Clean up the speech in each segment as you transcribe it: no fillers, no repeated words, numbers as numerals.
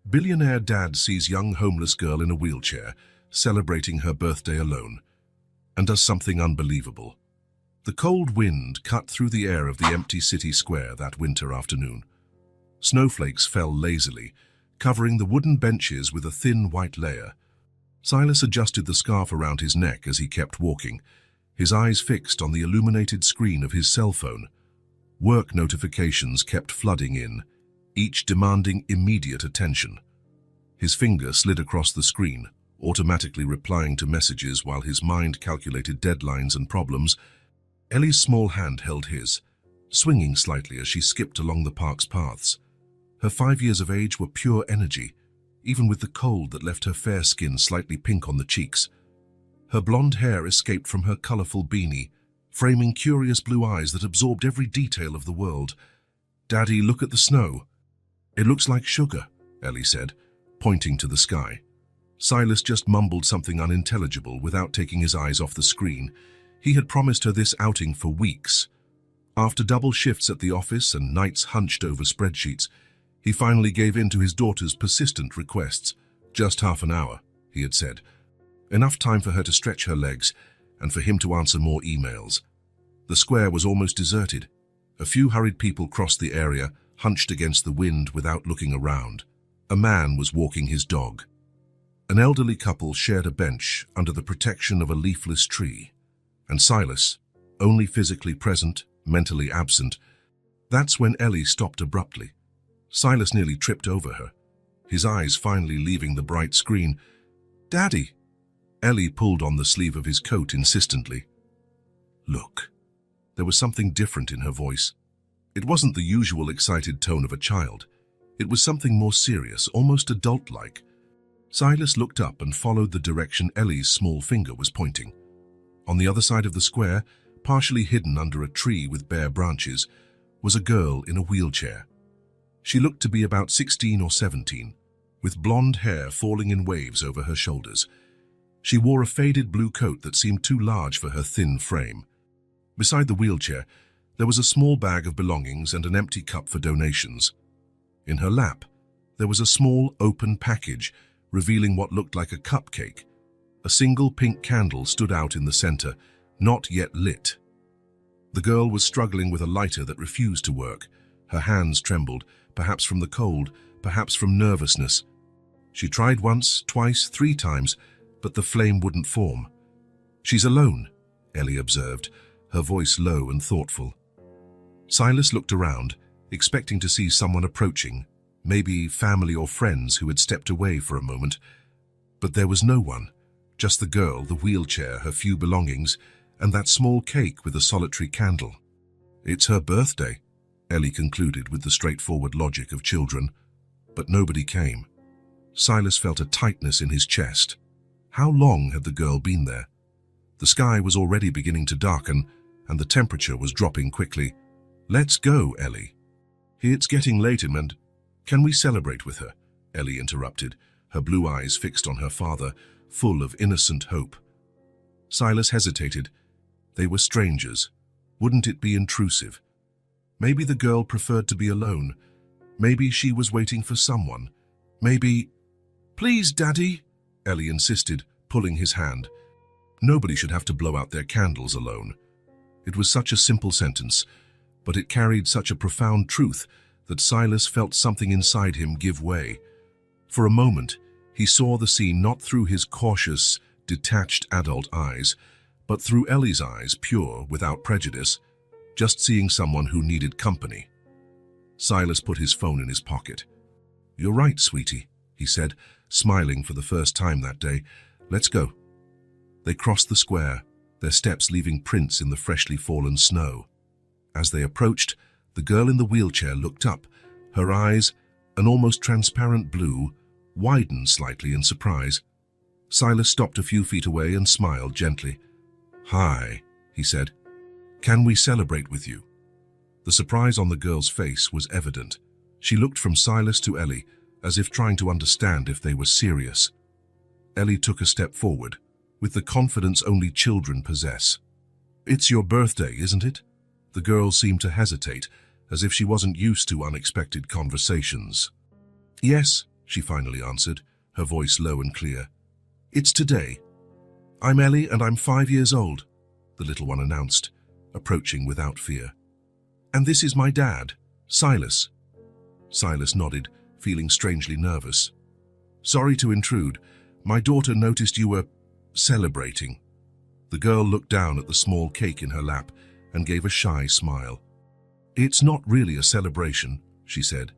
Billionaire dad sees young homeless girl in a wheelchair, celebrating her birthday alone, and does something unbelievable. The cold wind cut through the air of the empty city square that winter afternoon. Snowflakes fell lazily, covering the wooden benches with a thin white layer. Silas adjusted the scarf around his neck as he kept walking, his eyes fixed on the illuminated screen of his cell phone. Work notifications kept flooding in, each demanding immediate attention. His finger slid across the screen, automatically replying to messages while his mind calculated deadlines and problems. Ellie's small hand held his, swinging slightly as she skipped along the park's paths. Her 5 years of age were pure energy, even with the cold that left her fair skin slightly pink on the cheeks. Her blonde hair escaped from her colorful beanie, framing curious blue eyes that absorbed every detail of the world. "Daddy, look at the snow." "It looks like sugar," Ellie said, pointing to the sky. Silas just mumbled something unintelligible without taking his eyes off the screen. He had promised her this outing for weeks. After double shifts at the office and nights hunched over spreadsheets, he finally gave in to his daughter's persistent requests. "Just half an hour," he had said. Enough time for her to stretch her legs and for him to answer more emails. The square was almost deserted. A few hurried people crossed the area, hunched against the wind without looking around. A man was walking his dog. An elderly couple shared a bench under the protection of a leafless tree. And Silas, only physically present, mentally absent. That's when Ellie stopped abruptly. Silas nearly tripped over her, his eyes finally leaving the bright screen. "Daddy!" Ellie pulled on the sleeve of his coat insistently. "Look." There was something different in her voice. It wasn't the usual excited tone of a child. It was something more serious, almost adult-like. Silas looked up and followed the direction Ellie's small finger was pointing. On the other side of the square, partially hidden under a tree with bare branches, was a girl in a wheelchair. She looked to be about 16 or 17, with blonde hair falling in waves over her shoulders. She wore a faded blue coat that seemed too large for her thin frame. Beside the wheelchair, there was a small bag of belongings and an empty cup for donations. In her lap, there was a small open package, revealing what looked like a cupcake. A single pink candle stood out in the center, not yet lit. The girl was struggling with a lighter that refused to work. Her hands trembled, perhaps from the cold, perhaps from nervousness. She tried once, twice, 3 times, but the flame wouldn't form. "She's alone," Ellie observed, her voice low and thoughtful. Silas looked around, expecting to see someone approaching, maybe family or friends who had stepped away for a moment. But there was no one, just the girl, the wheelchair, her few belongings, and that small cake with a solitary candle. "It's her birthday," Ellie concluded with the straightforward logic of children. But nobody came. Silas felt a tightness in his chest. How long had the girl been there? The sky was already beginning to darken, and the temperature was dropping quickly. "Let's go, Ellie." "It's getting late, and can we celebrate with her?" Ellie interrupted, her blue eyes fixed on her father, full of innocent hope. Silas hesitated. They were strangers. Wouldn't it be intrusive? Maybe the girl preferred to be alone. Maybe she was waiting for someone. Maybe... "Please, Daddy," Ellie insisted, pulling his hand. Nobody should have to blow out their candles alone. It was such a simple sentence, but it carried such a profound truth that Silas felt something inside him give way. For a moment, he saw the scene not through his cautious, detached adult eyes, but through Ellie's eyes, pure, without prejudice, just seeing someone who needed company. Silas put his phone in his pocket. "You're right, sweetie," he said, smiling for the first time that day. "Let's go." They crossed the square, their steps leaving prints in the freshly fallen snow. As they approached, the girl in the wheelchair looked up. Her eyes, an almost transparent blue, widened slightly in surprise. Silas stopped a few feet away and smiled gently. "Hi," he said. "Can we celebrate with you?" The surprise on the girl's face was evident. She looked from Silas to Ellie, as if trying to understand if they were serious. Ellie took a step forward, with the confidence only children possess. "It's your birthday, isn't it?" The girl seemed to hesitate, as if she wasn't used to unexpected conversations. "Yes," she finally answered, her voice low and clear. "It's today. I'm Ellie and I'm 5 years old," the little one announced, approaching without fear. "And this is my dad, Silas." Silas nodded, feeling strangely nervous. "Sorry to intrude. My daughter noticed you were celebrating." The girl looked down at the small cake in her lap and gave a shy smile. "It's not really a celebration," she said.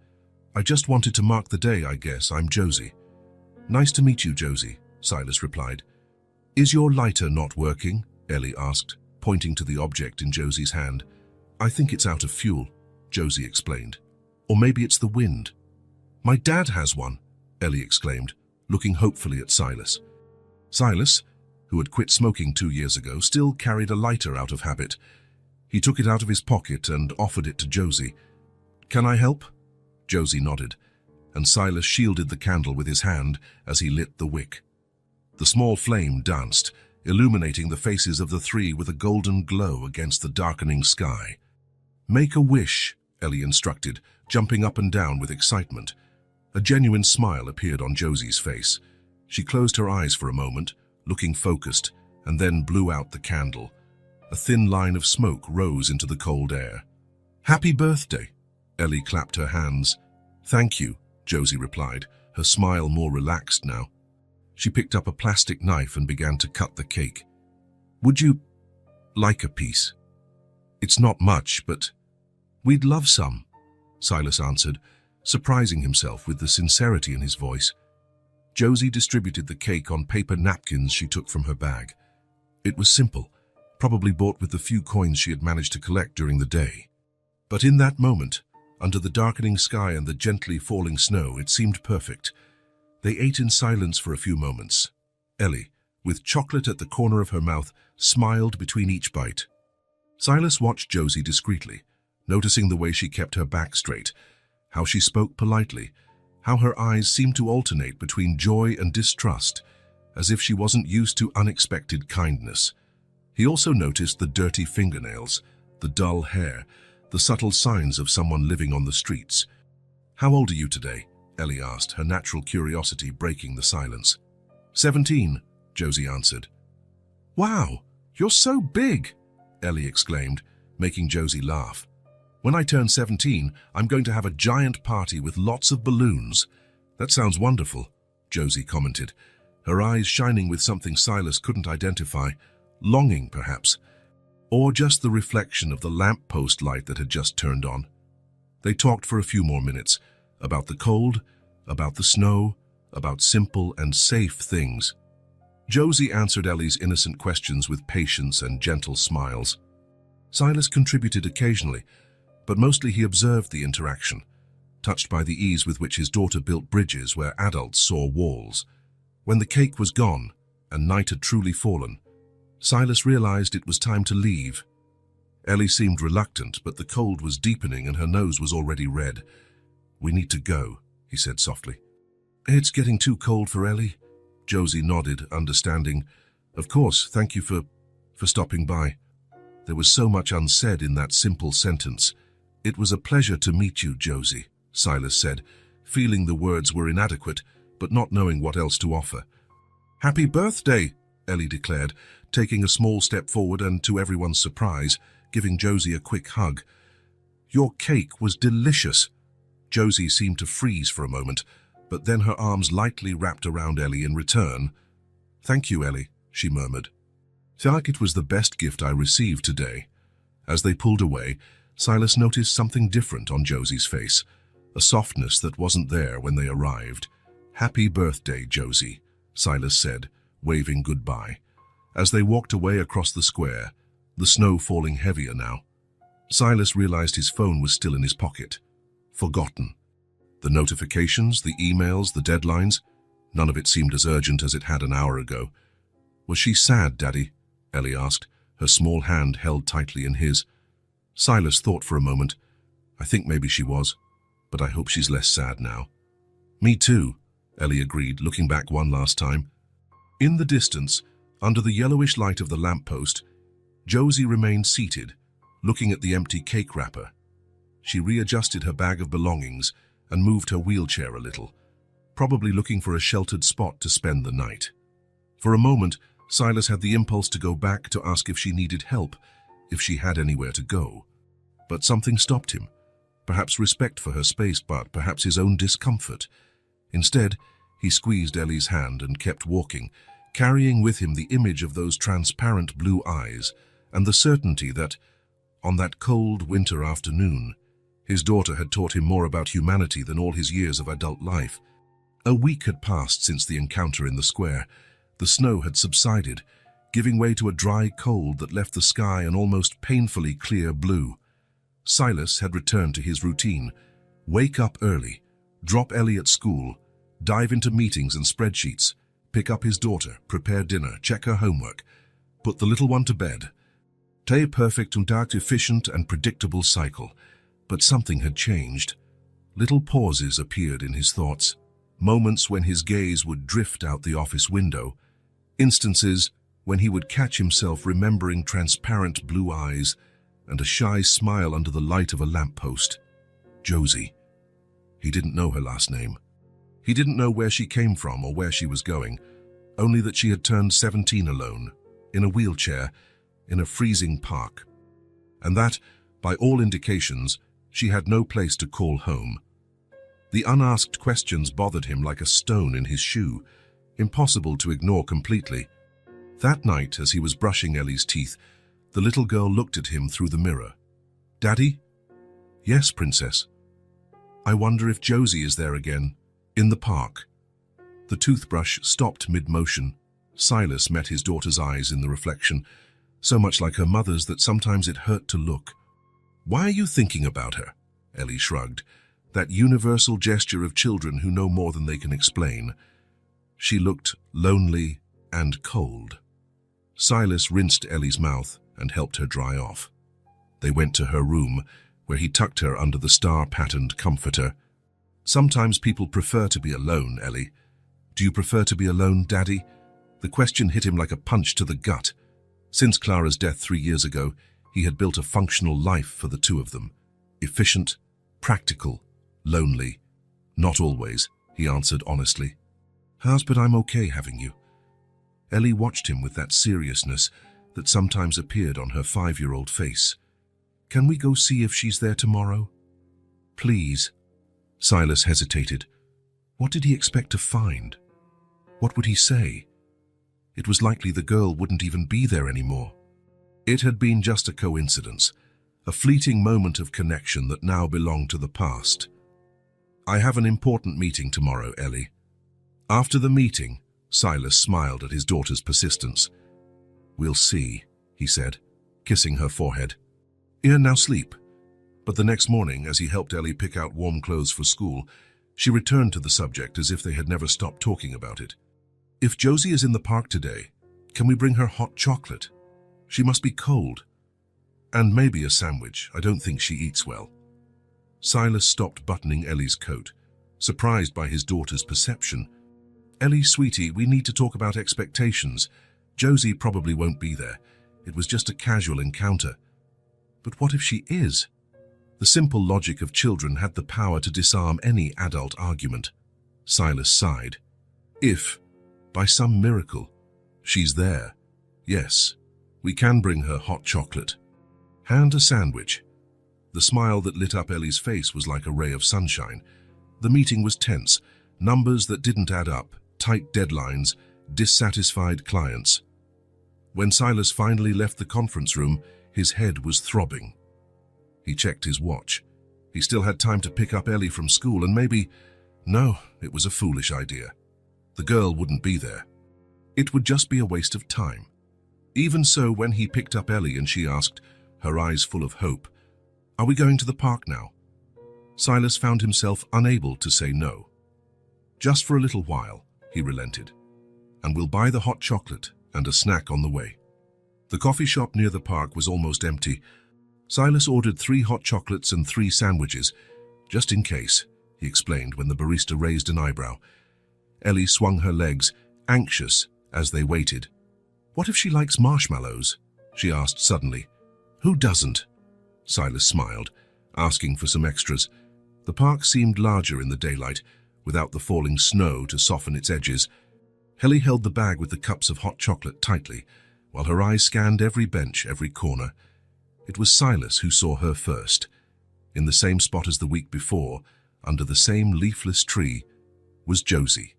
"I just wanted to mark the day, I guess. I'm Josie." "Nice to meet you, Josie," Silas replied. "Is your lighter not working?" Ellie asked, pointing to the object in Josie's hand. "I think it's out of fuel," Josie explained. "Or maybe it's the wind." "My dad has one," Ellie exclaimed, looking hopefully at Silas. Silas, who had quit smoking 2 years ago, still carried a lighter out of habit. He took it out of his pocket and offered it to Josie. "Can I help?" Josie nodded, and Silas shielded the candle with his hand as he lit the wick. The small flame danced, illuminating the faces of the three with a golden glow against the darkening sky. "Make a wish," Ellie instructed, jumping up and down with excitement. A genuine smile appeared on Josie's face. She closed her eyes for a moment, looking focused, and then blew out the candle. A thin line of smoke rose into the cold air. "Happy birthday!" Ellie clapped her hands. "Thank you," Josie replied, her smile more relaxed now. She picked up a plastic knife and began to cut the cake. "Would you like a piece?" "It's not much, but we'd love some," Silas answered, surprising himself with the sincerity in his voice. Josie distributed the cake on paper napkins she took from her bag. It was simple, probably bought with the few coins she had managed to collect during the day. But in that moment, under the darkening sky and the gently falling snow, it seemed perfect. They ate in silence for a few moments. Ellie, with chocolate at the corner of her mouth, smiled between each bite. Silas watched Josie discreetly, noticing the way she kept her back straight, how she spoke politely, how her eyes seemed to alternate between joy and distrust, as if she wasn't used to unexpected kindness. He also noticed the dirty fingernails, the dull hair, the subtle signs of someone living on the streets. "How old are you today?" Ellie asked, her natural curiosity breaking the silence. 17, Josie answered. "Wow, you're so big," Ellie exclaimed, making Josie laugh. "When I turn 17, I'm going to have a giant party with lots of balloons." "That sounds wonderful," Josie commented, her eyes shining with something Silas couldn't identify, longing perhaps, or just the reflection of the lamppost light that had just turned on. They talked for a few more minutes, about the cold, about the snow, about simple and safe things. Josie answered Ellie's innocent questions with patience and gentle smiles. Silas contributed occasionally, but mostly he observed the interaction, touched by the ease with which his daughter built bridges where adults saw walls. When the cake was gone and night had truly fallen, Silas realized it was time to leave. Ellie seemed reluctant, but the cold was deepening and her nose was already red. "We need to go," he said softly. "It's getting too cold for Ellie." Josie nodded, understanding. "Of course, thank you for stopping by." There was so much unsaid in that simple sentence. "It was a pleasure to meet you, Josie," Silas said, feeling the words were inadequate, but not knowing what else to offer. "Happy birthday," Ellie declared, taking a small step forward and, to everyone's surprise, giving Josie a quick hug. "Your cake was delicious." Josie seemed to freeze for a moment, but then her arms lightly wrapped around Ellie in return. "Thank you, Ellie," she murmured. "Feel like it was the best gift I received today." As they pulled away, Silas noticed something different on Josie's face, a softness that wasn't there when they arrived. "Happy birthday, Josie," Silas said, waving goodbye. As they walked away across the square, the snow falling heavier now, Silas realized his phone was still in his pocket. Forgotten. The notifications, the emails, the deadlines, none of it seemed as urgent as it had an hour ago. "Was she sad, Daddy?" Ellie asked, her small hand held tightly in his. Silas thought for a moment. "I think maybe she was, but I hope she's less sad now." "Me too," Ellie agreed, looking back one last time. In the distance, under the yellowish light of the lamppost, Josie remained seated, looking at the empty cake wrapper. She readjusted her bag of belongings and moved her wheelchair a little. probably looking for a sheltered spot to spend the night. For a moment, Silas had the impulse to go back to ask if she needed help, if she had anywhere to go. But something stopped him. Perhaps respect for her space, but perhaps his own discomfort. Instead, he squeezed Ellie's hand and kept walking, carrying with him the image of those transparent blue eyes and the certainty that, on that cold winter afternoon, his daughter had taught him more about humanity than all his years of adult life. A week had passed since the encounter in the square. The snow had subsided, giving way to a dry cold that left the sky an almost painfully clear blue. Silas had returned to his routine: wake up early, drop Ellie at school, dive into meetings and spreadsheets, pick up his daughter, prepare dinner, check her homework, put the little one to bed. A perfect und efficient and predictable cycle. But something had changed. Little pauses appeared in his thoughts, moments when his gaze would drift out the office window, instances when he would catch himself remembering transparent blue eyes and a shy smile under the light of a lamppost. Josie. He didn't know her last name. He didn't know where she came from or where she was going, only that she had turned 17 alone, in a wheelchair, in a freezing park. And that, by all indications, she had no place to call home. The unasked questions bothered him like a stone in his shoe, impossible to ignore completely. That night, as he was brushing Ellie's teeth, the little girl looked at him through the mirror. "Daddy?" "Yes, Princess." "I wonder if Josie is there again, in the park." The toothbrush stopped mid-motion. Silas met his daughter's eyes in the reflection, so much like her mother's that sometimes it hurt to look. "Why are you thinking about her?" Ellie shrugged, that universal gesture of children who know more than they can explain. She looked lonely and cold. Silas rinsed Ellie's mouth and helped her dry off. They went to her room, where he tucked her under the star-patterned comforter. "Sometimes people prefer to be alone, Ellie. Do you prefer to be alone, Daddy?" The question hit him like a punch to the gut. Since Clara's death 3 years ago, he had built a functional life for the two of them. Efficient, practical, lonely. "Not always," he answered honestly. But I'm okay having you." Ellie watched him with that seriousness that sometimes appeared on her 5-year-old face. "Can we go see if she's there tomorrow?" "Please." Silas hesitated. What did he expect to find? What would he say? It was likely the girl wouldn't even be there anymore. It had been just a coincidence, a fleeting moment of connection that now belonged to the past. "I have an important meeting tomorrow, Ellie." After the meeting, Silas smiled at his daughter's persistence. "We'll see," he said, kissing her forehead. "Here, now sleep." But the next morning, as he helped Ellie pick out warm clothes for school, she returned to the subject as if they had never stopped talking about it. "If Josie is in the park today, can we bring her hot chocolate? She must be cold. And maybe a sandwich. I don't think she eats well." Silas stopped buttoning Ellie's coat, surprised by his daughter's perception. "Ellie, sweetie, we need to talk about expectations. Josie probably won't be there. It was just a casual encounter." "But what if she is?" The simple logic of children had the power to disarm any adult argument. Silas sighed. "If, by some miracle, she's there, yes, we can bring her hot chocolate. And a sandwich." The smile that lit up Ellie's face was like a ray of sunshine. The meeting was tense, numbers that didn't add up, tight deadlines, dissatisfied clients. When Silas finally left the conference room, his head was throbbing. He checked his watch. He still had time to pick up Ellie from school and no, it was a foolish idea. The girl wouldn't be there. It would just be a waste of time. Even so, when he picked up Ellie and she asked, her eyes full of hope, "Are we going to the park now?" Silas found himself unable to say no. "Just for a little while," he relented. "And we'll buy the hot chocolate and a snack on the way." The coffee shop near the park was almost empty. Silas ordered 3 hot chocolates and 3 sandwiches, just in case, he explained when the barista raised an eyebrow. Ellie swung her legs, anxious, as they waited. "What if she likes marshmallows?" she asked suddenly. "Who doesn't?" Silas smiled, asking for some extras. The park seemed larger in the daylight, without the falling snow to soften its edges. Ellie held the bag with the cups of hot chocolate tightly, while her eyes scanned every bench, every corner. It was Silas who saw her first. In the same spot as the week before, under the same leafless tree, was Josie.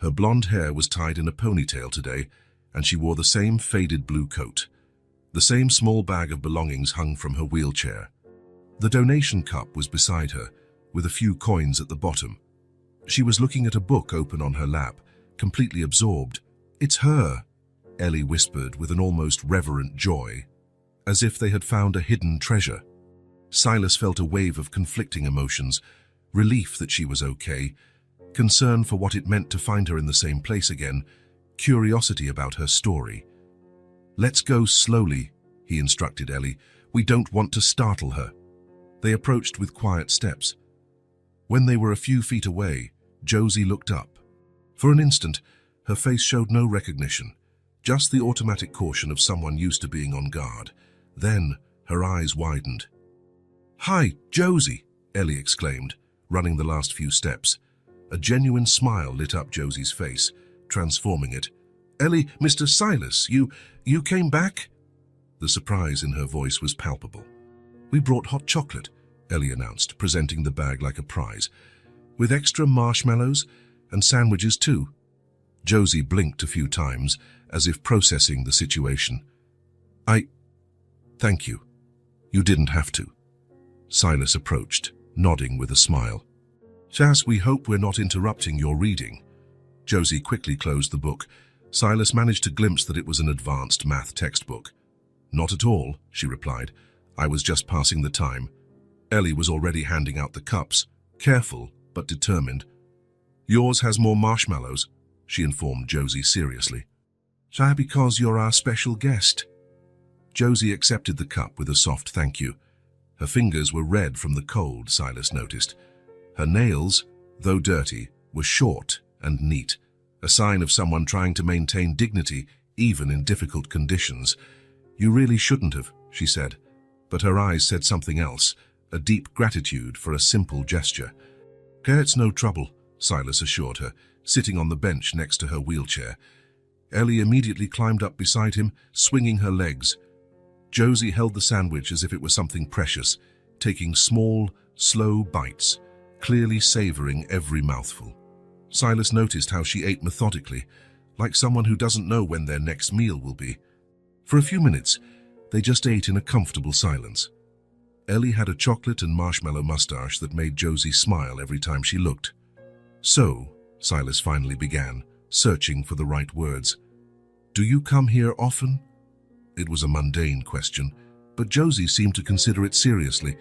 Her blonde hair was tied in a ponytail today, and she wore the same faded blue coat. The same small bag of belongings hung from her wheelchair. The donation cup was beside her, with a few coins at the bottom. She was looking at a book open on her lap, completely absorbed. "It's her," Ellie whispered with an almost reverent joy, as if they had found a hidden treasure. Silas felt a wave of conflicting emotions, relief that she was okay, concern for what it meant to find her in the same place again, curiosity about her story. "Let's go slowly," he instructed Ellie. "We don't want to startle her." They approached with quiet steps. When they were a few feet away, Josie looked up. For an instant, her face showed no recognition, just the automatic caution of someone used to being on guard. Then, her eyes widened. "Hi, Josie," Ellie exclaimed, running the last few steps. A genuine smile lit up Josie's face, transforming it. "Ellie, Mr. Silas, you came back?" The surprise in her voice was palpable. "We brought hot chocolate," Ellie announced, presenting the bag like a prize, "with extra marshmallows and sandwiches too." Josie blinked a few times, as if processing the situation. Thank you. You didn't have to." Silas approached, nodding with a smile. "Jas, we hope we're not interrupting your reading." Josie quickly closed the book. Silas managed to glimpse that it was an advanced math textbook. "Not at all," she replied. "I was just passing the time." Ellie was already handing out the cups, careful but determined. "Yours has more marshmallows," she informed Josie seriously. "Jas, because you're our special guest." Josie accepted the cup with a soft thank you. Her fingers were red from the cold, Silas noticed. Her nails, though dirty, were short and neat, a sign of someone trying to maintain dignity even in difficult conditions. "You really shouldn't have," she said, but her eyes said something else, a deep gratitude for a simple gesture. "It's no trouble," Silas assured her, sitting on the bench next to her wheelchair. Ellie immediately climbed up beside him, swinging her legs. Josie held the sandwich as if it were something precious, taking small, slow bites, clearly savoring every mouthful. Silas noticed how she ate methodically, like someone who doesn't know when their next meal will be. For a few minutes, they just ate in a comfortable silence. Ellie had a chocolate and marshmallow mustache that made Josie smile every time she looked. "So," Silas finally began, searching for the right words, "do you come here often?" It was a mundane question, but Josie seemed to consider it seriously.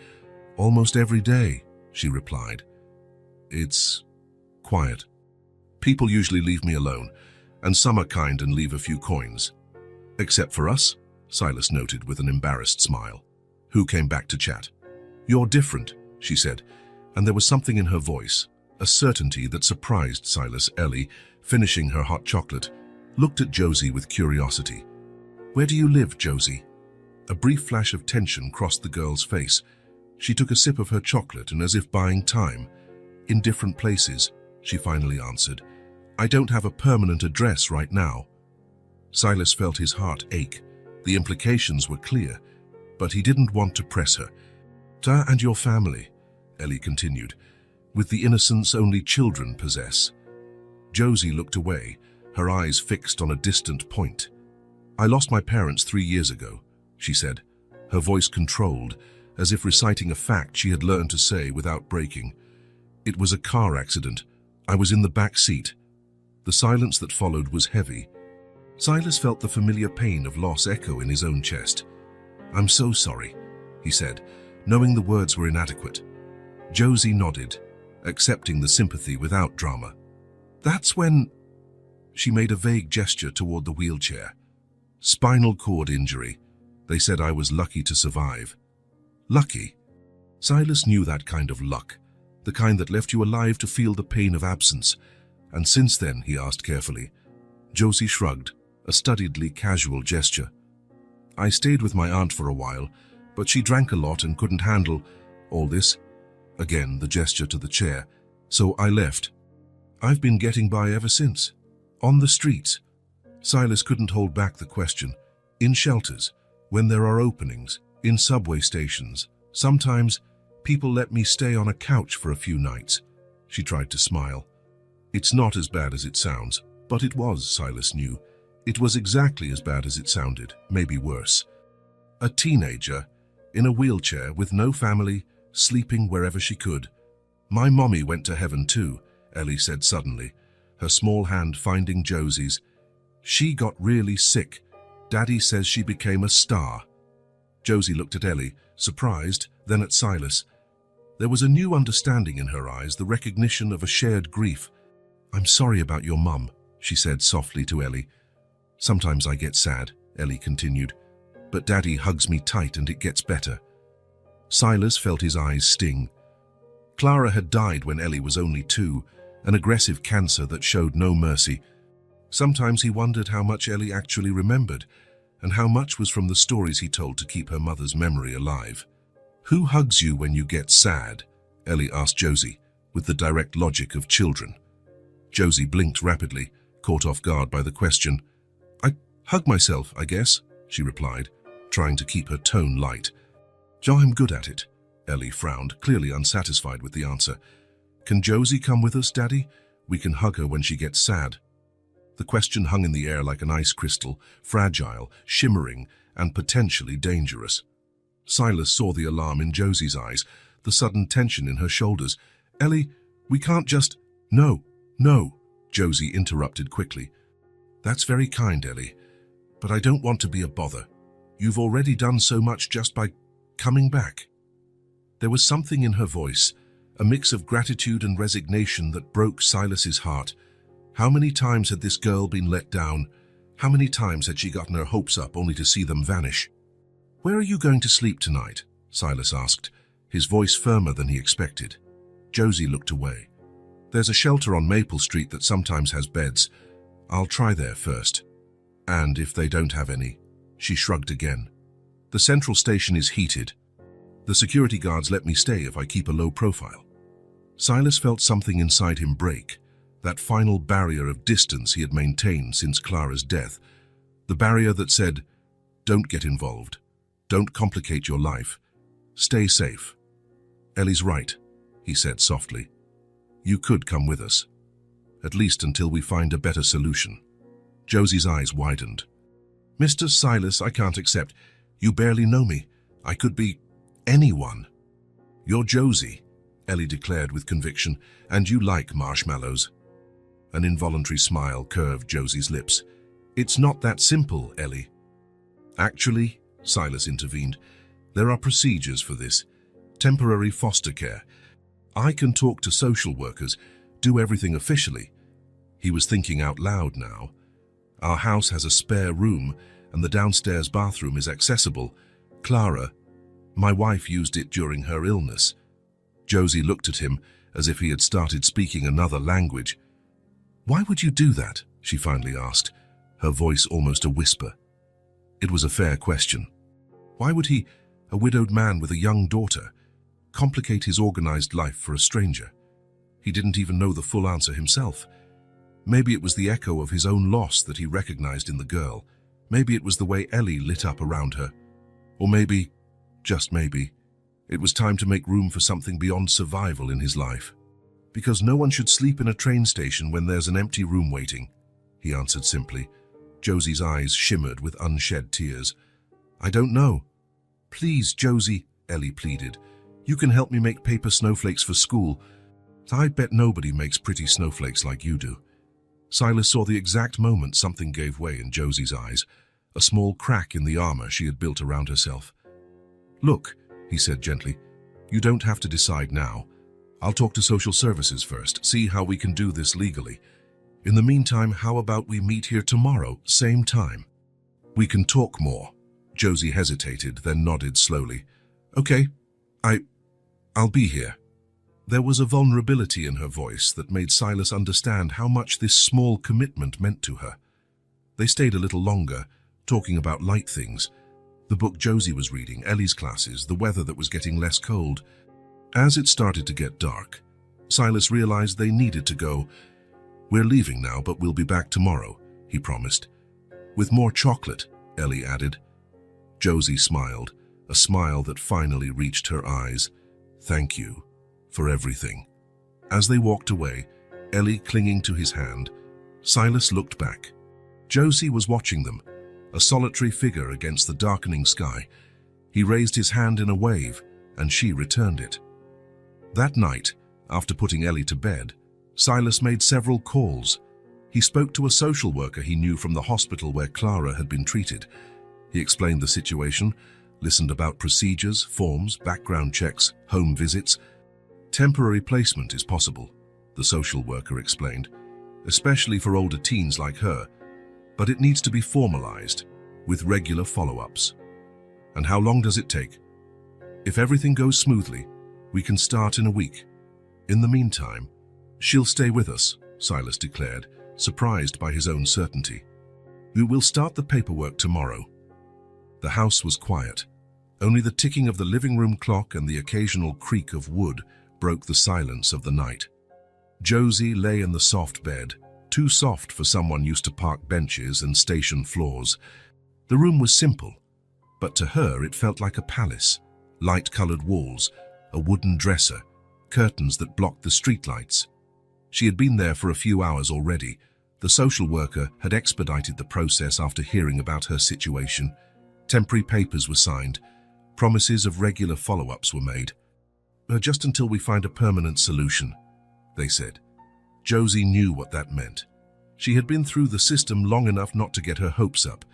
"Almost every day," she replied. "It's quiet. People usually leave me alone, and some are kind and leave a few coins." "Except for us," Silas noted with an embarrassed smile, who came back to chat. "You're different," she said, and there was something in her voice, a certainty that surprised Silas. Ellie, finishing her hot chocolate, looked at Josie with curiosity. "Where do you live, Josie?" A brief flash of tension crossed the girl's face. She took a sip of her chocolate and, as if buying time, "In different places," she finally answered. "I don't have a permanent address right now." Silas felt his heart ache. The implications were clear, but he didn't want to press her. "And your family," Ellie continued, "with the innocence only children possess." Josie looked away, her eyes fixed on a distant point. "I lost my parents 3 years ago," she said, her voice controlled, as if reciting a fact she had learned to say without breaking. "It was a car accident. I was in the back seat." The silence that followed was heavy. Silas felt the familiar pain of loss echo in his own chest. "I'm so sorry," he said, knowing the words were inadequate. Josie nodded, accepting the sympathy without drama. "That's when—" She made a vague gesture toward the wheelchair. "Spinal cord injury. They said I was lucky to survive." Lucky? Silas knew that kind of luck, the kind that left you alive to feel the pain of absence. "And since then?" he asked carefully. Josie shrugged, a studiedly casual gesture. "I stayed with my aunt for a while, but she drank a lot and couldn't handle all this." Again, the gesture to the chair. "So I left." I've been getting by ever since. On the streets. Silas couldn't hold back the question. In shelters, when there are openings, in subway stations. Sometimes, people let me stay on a couch for a few nights. She tried to smile. It's not as bad as it sounds, but it was, Silas knew. It was exactly as bad as it sounded, maybe worse. A teenager, in a wheelchair with no family, sleeping wherever she could. My mommy went to heaven too, Ellie said suddenly, her small hand finding Josie's. She got really sick. Daddy says she became a star. Josie looked at Ellie, surprised, then at Silas. There was a new understanding in her eyes, the recognition of a shared grief. I'm sorry about your mum, she said softly to Ellie. Sometimes I get sad, Ellie continued, but Daddy hugs me tight and it gets better. Silas felt his eyes sting. Clara had died when Ellie was only 2, an aggressive cancer that showed no mercy. Sometimes he wondered how much Ellie actually remembered, and how much was from the stories he told to keep her mother's memory alive. Who hugs you when you get sad? Ellie asked Josie, with the direct logic of children. Josie blinked rapidly, caught off guard by the question. I hug myself, I guess, she replied, trying to keep her tone light. I'm good at it. Ellie frowned, clearly unsatisfied with the answer. Can Josie come with us, Daddy? We can hug her when she gets sad. The question hung in the air like an ice crystal, fragile, shimmering, and potentially dangerous. Silas saw the alarm in Josie's eyes, the sudden tension in her shoulders. Ellie, we can't just... No, Josie interrupted quickly. That's very kind, Ellie, but I don't want to be a bother. You've already done so much just by coming back. There was something in her voice, a mix of gratitude and resignation that broke Silas's heart. How many times had this girl been let down? How many times had she gotten her hopes up only to see them vanish? Where are you going to sleep tonight? Silas asked, his voice firmer than he expected. Josie looked away. There's a shelter on Maple Street that sometimes has beds. I'll try there first. And if they don't have any, she shrugged again. The central station is heated. The security guards let me stay if I keep a low profile. Silas felt something inside him break, that final barrier of distance he had maintained since Clara's death, the barrier that said, don't get involved, don't complicate your life, stay safe. Ellie's right, he said softly. You could come with us, at least until we find a better solution. Josie's eyes widened. Mr. Silas, I can't accept. You barely know me. I could be anyone. You're Josie, Ellie declared with conviction, and you like marshmallows. An involuntary smile curved Josie's lips. It's not that simple, Ellie. Actually, Silas intervened, there are procedures for this. Temporary foster care. I can talk to social workers, do everything officially. He was thinking out loud now. Our house has a spare room, and the downstairs bathroom is accessible. Clara, my wife, used it during her illness. Josie looked at him as if he had started speaking another language. Why would you do that? She finally asked, her voice almost a whisper. It was a fair question. Why would he, a widowed man with a young daughter, complicate his organized life for a stranger? He didn't even know the full answer himself. Maybe it was the echo of his own loss that he recognized in the girl. Maybe it was the way Ellie lit up around her. Or maybe, just maybe, it was time to make room for something beyond survival in his life. Because no one should sleep in a train station when there's an empty room waiting, he answered simply. Josie's eyes shimmered with unshed tears. I don't know. Please, Josie, Ellie pleaded. You can help me make paper snowflakes for school. I bet nobody makes pretty snowflakes like you do. Silas saw the exact moment something gave way in Josie's eyes, a small crack in the armor she had built around herself. Look, he said gently, you don't have to decide now. I'll talk to social services first, see how we can do this legally. In the meantime, how about we meet here tomorrow, same time? We can talk more. Josie hesitated, then nodded slowly. Okay, I'll be here. There was a vulnerability in her voice that made Silas understand how much this small commitment meant to her. They stayed a little longer, talking about light things. The book Josie was reading, Ellie's classes, the weather that was getting less cold. As it started to get dark, Silas realized they needed to go. "We're leaving now, but we'll be back tomorrow," he promised. "With more chocolate," Ellie added. Josie smiled, a smile that finally reached her eyes. "Thank you for everything." As they walked away, Ellie clinging to his hand, Silas looked back. Josie was watching them, a solitary figure against the darkening sky. He raised his hand in a wave, and she returned it. That night, after putting Ellie to bed, Silas made several calls. He spoke to a social worker he knew from the hospital where Clara had been treated. He explained the situation, listened about procedures, forms, background checks, home visits. "Temporary placement is possible," the social worker explained, "especially for older teens like her, but it needs to be formalized, with regular follow-ups." "And how long does it take?" "If everything goes smoothly, we can start in a week. In the meantime, she'll stay with us," Silas declared, surprised by his own certainty. "We will start the paperwork tomorrow." The house was quiet. Only the ticking of the living room clock and the occasional creak of wood broke the silence of the night. Josie lay in the soft bed, too soft for someone used to park benches and station floors. The room was simple, but to her it felt like a palace. Light-colored walls, a wooden dresser, curtains that blocked the streetlights. She had been there for a few hours already. The social worker had expedited the process after hearing about her situation. Temporary papers were signed. Promises of regular follow-ups were made. "Just until we find a permanent solution," they said. Josie knew what that meant. She had been through the system long enough not to get her hopes up.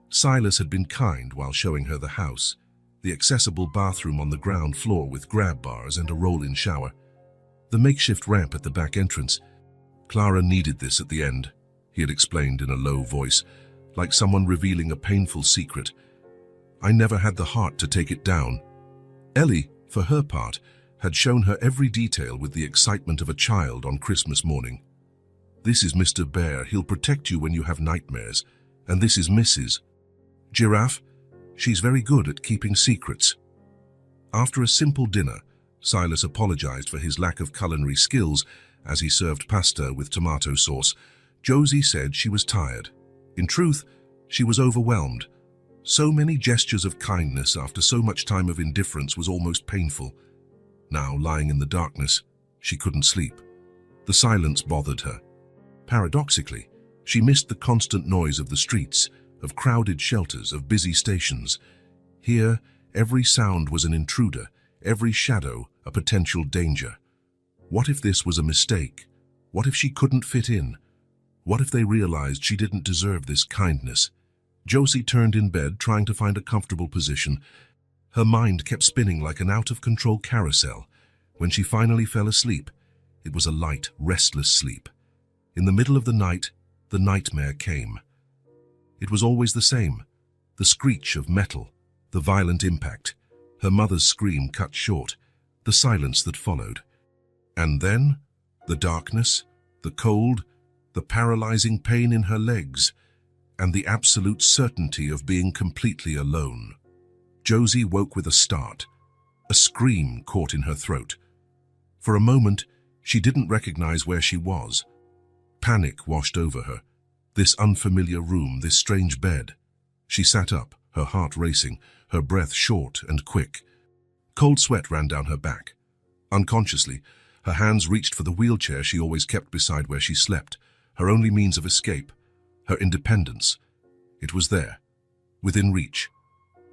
Silas had been kind while showing her the house, the accessible bathroom on the ground floor with grab bars and a roll-in shower, the makeshift ramp at the back entrance. "Clara needed this at the end," he had explained in a low voice, like someone revealing a painful secret. "I never had the heart to take it down." Ellie, for her part, had shown her every detail with the excitement of a child on Christmas morning. "This is Mr. Bear. He'll protect you when you have nightmares. And this is Mrs. Giraffe. She's very good at keeping secrets." After a simple dinner, Silas apologized for his lack of culinary skills as he served pasta with tomato sauce. Josie said she was tired. In truth, she was overwhelmed. So many gestures of kindness after so much time of indifference was almost painful. Now, lying in the darkness, she couldn't sleep. The silence bothered her. Paradoxically, she missed the constant noise of the streets, of crowded shelters, of busy stations. Here, every sound was an intruder, every shadow a potential danger. What if this was a mistake? What if she couldn't fit in? What if they realized she didn't deserve this kindness? Josie turned in bed, trying to find a comfortable position. Her mind kept spinning like an out-of-control carousel. When she finally fell asleep, it was a light, restless sleep. In the middle of the night, the nightmare came. It was always the same. The screech of metal, the violent impact, her mother's scream cut short, the silence that followed. And then, the darkness, the cold, the paralyzing pain in her legs, and the absolute certainty of being completely alone. Josie woke with a start. A scream caught in her throat. For a moment, she didn't recognize where she was. Panic washed over her. This unfamiliar room, this strange bed. She sat up, her heart racing, her breath short and quick. Cold sweat ran down her back. Unconsciously, her hands reached for the wheelchair she always kept beside where she slept, her only means of escape, her independence. It was there, within reach.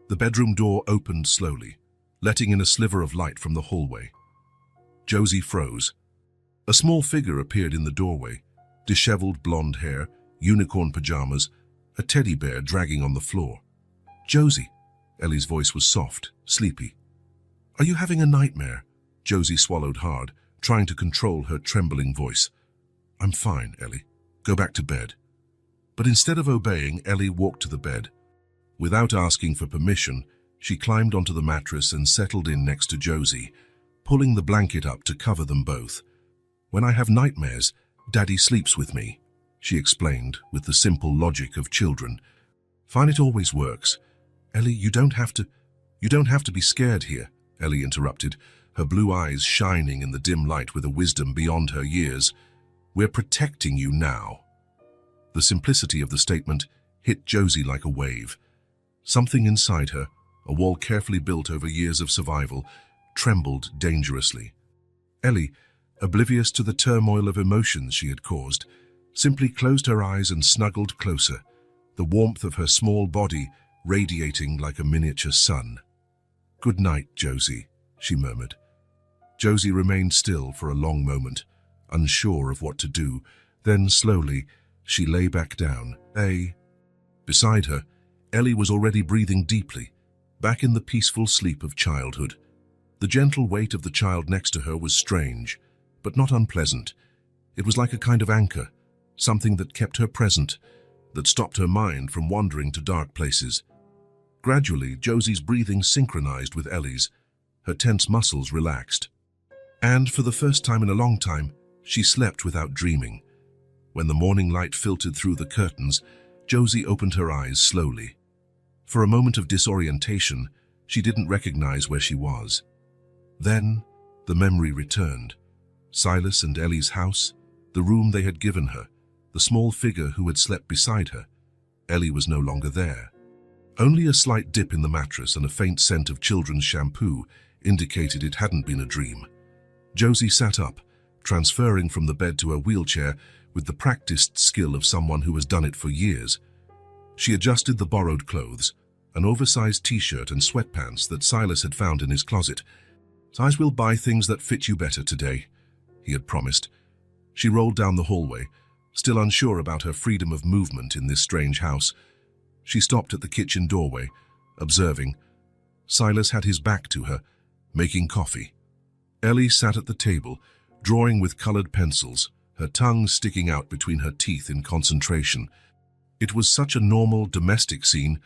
The bedroom door opened slowly, letting in a sliver of light from the hallway. Josie froze. A small figure appeared in the doorway, disheveled blonde hair, unicorn pajamas, a teddy bear dragging on the floor. "Josie," Ellie's voice was soft, sleepy. "Are you having a nightmare?" Josie swallowed hard, trying to control her trembling voice. "I'm fine, Ellie. Go back to bed." But instead of obeying, Ellie walked to the bed. Without asking for permission, she climbed onto the mattress and settled in next to Josie, pulling the blanket up to cover them both. "When I have nightmares, Daddy sleeps with me," she explained with the simple logic of children. "Fine, it always works. Ellie, you don't have to be scared here," Ellie interrupted, her blue eyes shining in the dim light with a wisdom beyond her years. We're protecting you now." The simplicity of the statement hit Josie like a wave. Something inside her, a wall carefully built over years of survival, trembled dangerously. Ellie, oblivious to the turmoil of emotions she had caused, simply closed her eyes and snuggled closer, the warmth of her small body radiating like a miniature sun. "Good night, Josie," she murmured. Josie remained still for a long moment, unsure of what to do. Then, slowly, she lay back down. Beside her, Ellie was already breathing deeply, back in the peaceful sleep of childhood. The gentle weight of the child next to her was strange, but not unpleasant. It was like a kind of anchor, something that kept her present, that stopped her mind from wandering to dark places. Gradually, Josie's breathing synchronized with Ellie's, her tense muscles relaxed. And for the first time in a long time, she slept without dreaming. When the morning light filtered through the curtains, Josie opened her eyes slowly. For a moment of disorientation, she didn't recognize where she was. Then, the memory returned. Silas and Ellie's house, the room they had given her, the small figure who had slept beside her. Ellie was no longer there. Only a slight dip in the mattress and a faint scent of children's shampoo indicated it hadn't been a dream. Josie sat up, transferring from the bed to her wheelchair with the practiced skill of someone who has done it for years. She adjusted the borrowed clothes, an oversized t-shirt and sweatpants that Silas had found in his closet. "I will buy things that fit you better today," he had promised. She rolled down the hallway, still unsure about her freedom of movement in this strange house. She stopped at the kitchen doorway, observing. Silas had his back to her, making coffee. Ellie sat at the table, drawing with colored pencils, her tongue sticking out between her teeth in concentration. It was such a normal, domestic scene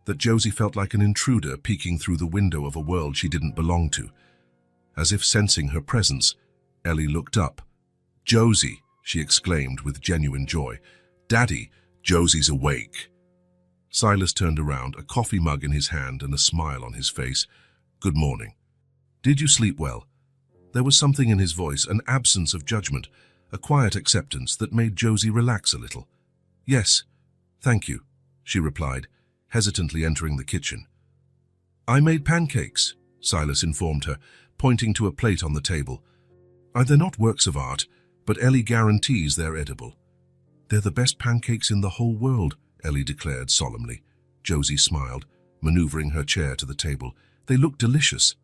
that Josie felt like an intruder peeking through the window of a world she didn't belong to. As if sensing her presence, Ellie looked up. "Josie," she exclaimed with genuine joy. "Daddy, Josie's awake." Silas turned around, a coffee mug in his hand and a smile on his face. "Good morning. Did you sleep well?" There was something in his voice, an absence of judgment, a quiet acceptance that made Josie relax a little. "Yes, thank you," she replied, hesitantly entering the kitchen. "I made pancakes," Silas informed her, pointing to a plate on the table. "They're not works of art, but Ellie guarantees they're edible." "They're the best pancakes in the whole world," Ellie declared solemnly. Josie smiled, maneuvering her chair to the table. "They look delicious."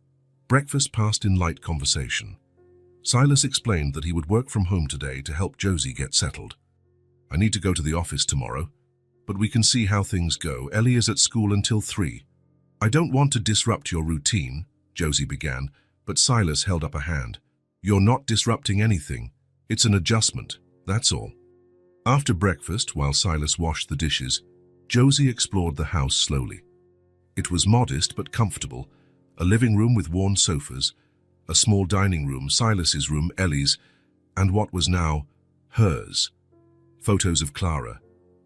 Breakfast passed in light conversation. Silas explained that he would work from home today to help Josie get settled. "I need to go to the office tomorrow, but we can see how things go. Ellie is at school until 3. "I don't want to disrupt your routine," Josie began, but Silas held up a hand. "You're not disrupting anything. It's an adjustment, that's all." After breakfast, while Silas washed the dishes, Josie explored the house slowly. It was modest but comfortable, a living room with worn sofas, a small dining room, Silas's room, Ellie's, and what was now hers. Photos of Clara,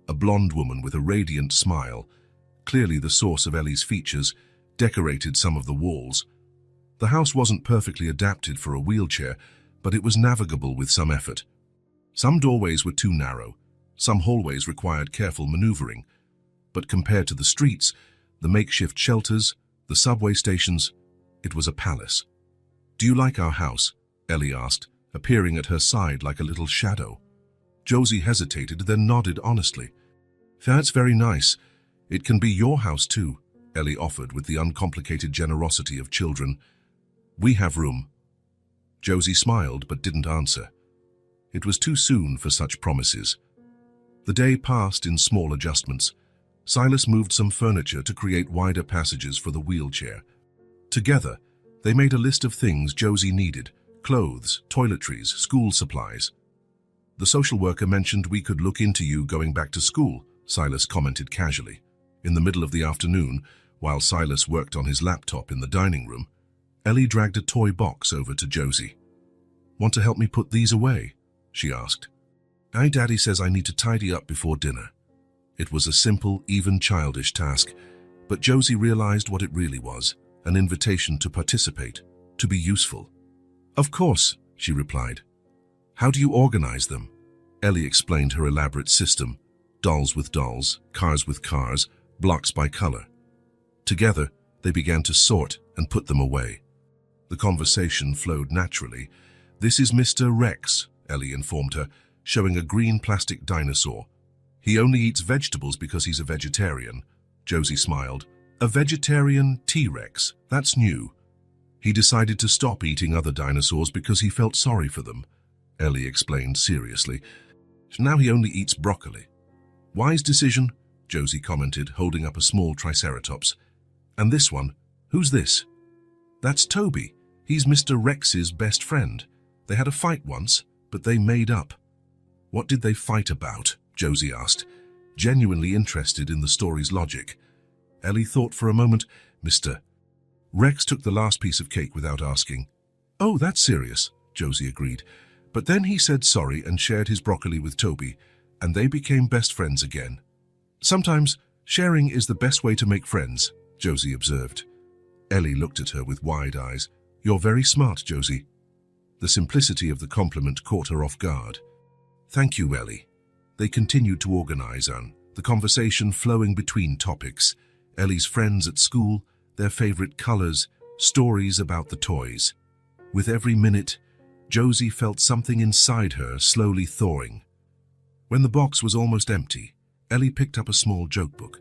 a blonde woman with a radiant smile, clearly the source of Ellie's features, decorated some of the walls. The house wasn't perfectly adapted for a wheelchair, but it was navigable with some effort. Some doorways were too narrow, some hallways required careful maneuvering, but compared to the streets, the makeshift shelters, the subway stations, it was a palace. "Do you like our house?" Ellie asked, appearing at her side like a little shadow. Josie hesitated, then nodded honestly. "That's very nice. It can be your house too," Ellie offered with the uncomplicated generosity of children. "We have room." Josie smiled but didn't answer. It was too soon for such promises. The day passed in small adjustments. Silas moved some furniture to create wider passages for the wheelchair. Together, they made a list of things Josie needed: clothes, toiletries, school supplies. "The social worker mentioned we could look into you going back to school," Silas commented casually. In the middle of the afternoon, while Silas worked on his laptop in the dining room, Ellie dragged a toy box over to Josie. "Want to help me put these away?" she asked. Daddy says I need to tidy up before dinner." It was a simple, even childish task, but Josie realized what it really was, an invitation to participate, to be useful. "Of course," she replied. "How do you organize them?" Ellie explained her elaborate system: dolls with dolls, cars with cars, blocks by color. Together, they began to sort and put them away. The conversation flowed naturally. "This is Mr. Rex," Ellie informed her, showing a green plastic dinosaur. "He only eats vegetables because he's a vegetarian." Josie smiled. "A vegetarian T-Rex? That's new." "He decided to stop eating other dinosaurs because he felt sorry for them," Ellie explained seriously. "Now he only eats broccoli." "Wise decision," Josie commented, holding up a small triceratops. "And this one? Who's this?" "That's Toby. He's Mr. Rex's best friend. They had a fight once, but they made up." "What did they fight about?" Josie asked, genuinely interested in the story's logic. Ellie thought for a moment. "Mr. Rex took the last piece of cake without asking." "Oh, that's serious," Josie agreed. "But then he said sorry and shared his broccoli with Toby, and they became best friends again." "Sometimes sharing is the best way to make friends," Josie observed. Ellie looked at her with wide eyes. "You're very smart, Josie." The simplicity of the compliment caught her off guard. "Thank you, Ellie." They continued to organize the conversation flowing between topics: Ellie's friends at school, their favorite colors, stories about the toys. With every minute, Josie felt something inside her slowly thawing. When the box was almost empty, Ellie picked up a small joke book.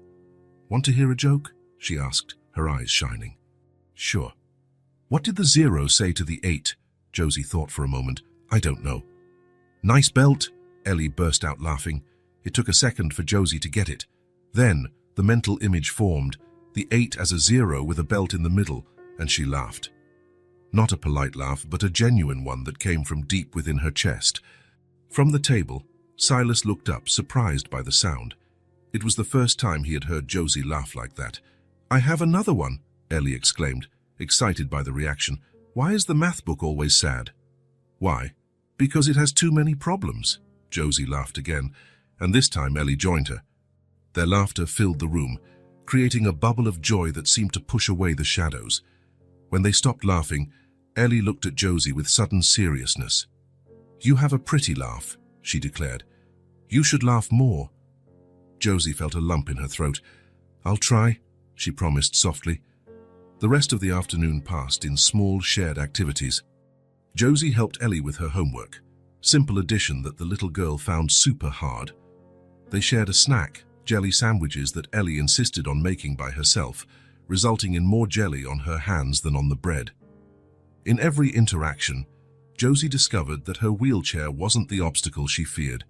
"Want to hear a joke?" she asked, her eyes shining. "Sure." "What did the 0 say to the 8? Josie thought for a moment. "I don't know." "Nice belt," Ellie burst out laughing. It took a second for Josie to get it. Then, the mental image formed, the 8 as a 0 with a belt in the middle, and she laughed. Not a polite laugh, but a genuine one that came from deep within her chest. From the table, Silas looked up, surprised by the sound. It was the first time he had heard Josie laugh like that. "I have another one," Ellie exclaimed, excited by the reaction. "Why is the math book always sad?" "Why?" "Because it has too many problems." Josie laughed again, and this time Ellie joined her. Their laughter filled the room, creating a bubble of joy that seemed to push away the shadows. When they stopped laughing, Ellie looked at Josie with sudden seriousness. "You have a pretty laugh," she declared. "You should laugh more." Josie felt a lump in her throat. "I'll try," she promised softly. The rest of the afternoon passed in small shared activities. Josie helped Ellie with her homework, simple addition that the little girl found super hard. They shared a snack, jelly sandwiches that Ellie insisted on making by herself, resulting in more jelly on her hands than on the bread. In every interaction, Josie discovered that her wheelchair wasn't the obstacle she feared.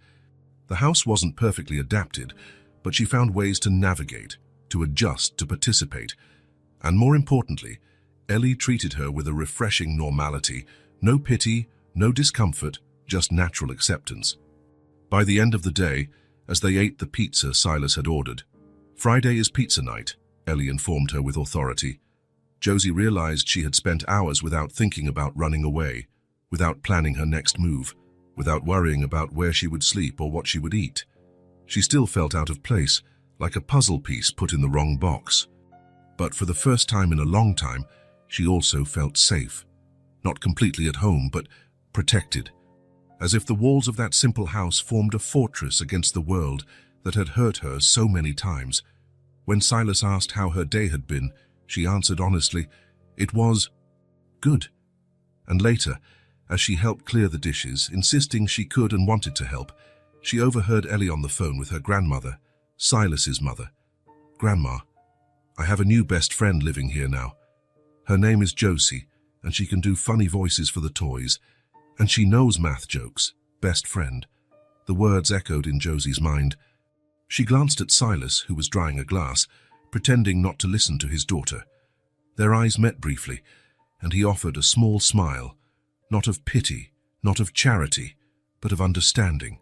The house wasn't perfectly adapted, but she found ways to navigate, to adjust, to participate. And more importantly, Ellie treated her with a refreshing normality, no pity, no discomfort, just natural acceptance. By the end of the day, as they ate the pizza Silas had ordered, "Friday is pizza night," Ellie informed her with authority. Josie realized she had spent hours without thinking about running away, without planning her next move, without worrying about where she would sleep or what she would eat. She still felt out of place, like a puzzle piece put in the wrong box. But for the first time in a long time, she also felt safe. Not completely at home, but protected. As if the walls of that simple house formed a fortress against the world that had hurt her so many times. When Silas asked how her day had been, she answered honestly, "It was good." And later, as she helped clear the dishes, insisting she could and wanted to help, she overheard Ellie on the phone with her grandmother, Silas's mother. "Grandma, I have a new best friend living here now. Her name is Josie, and she can do funny voices for the toys. And she knows math jokes. Best friend." The words echoed in Josie's mind. She glanced at Silas, who was drying a glass, pretending not to listen to his daughter. Their eyes met briefly, and he offered a small smile, not of pity, not of charity, but of understanding.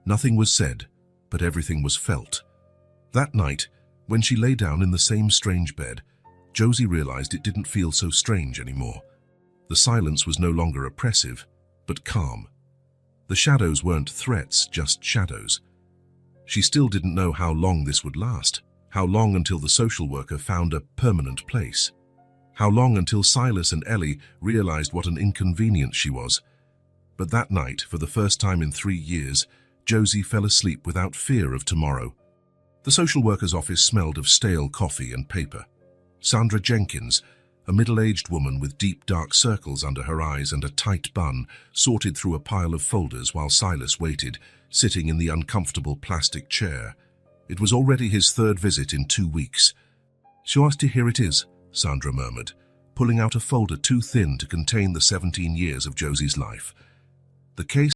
Nothing was said, but everything was felt. That night, when she lay down in the same strange bed, Josie realized it didn't feel so strange anymore. The silence was no longer oppressive, but calm. The shadows weren't threats, just shadows. She still didn't know how long this would last, how long until the social worker found a permanent place, how long until Silas and Ellie realized what an inconvenience she was. But that night, for the first time in 3 years, Josie fell asleep without fear of tomorrow. The social worker's office smelled of stale coffee and paper. Sandra Jenkins, a middle-aged woman with deep dark circles under her eyes and a tight bun, sorted through a pile of folders while Silas waited, sitting in the uncomfortable plastic chair. It was already his third visit in 2 weeks. "Sure, here it is," Sandra murmured, pulling out a folder too thin to contain the 17 years of Josie's life. The case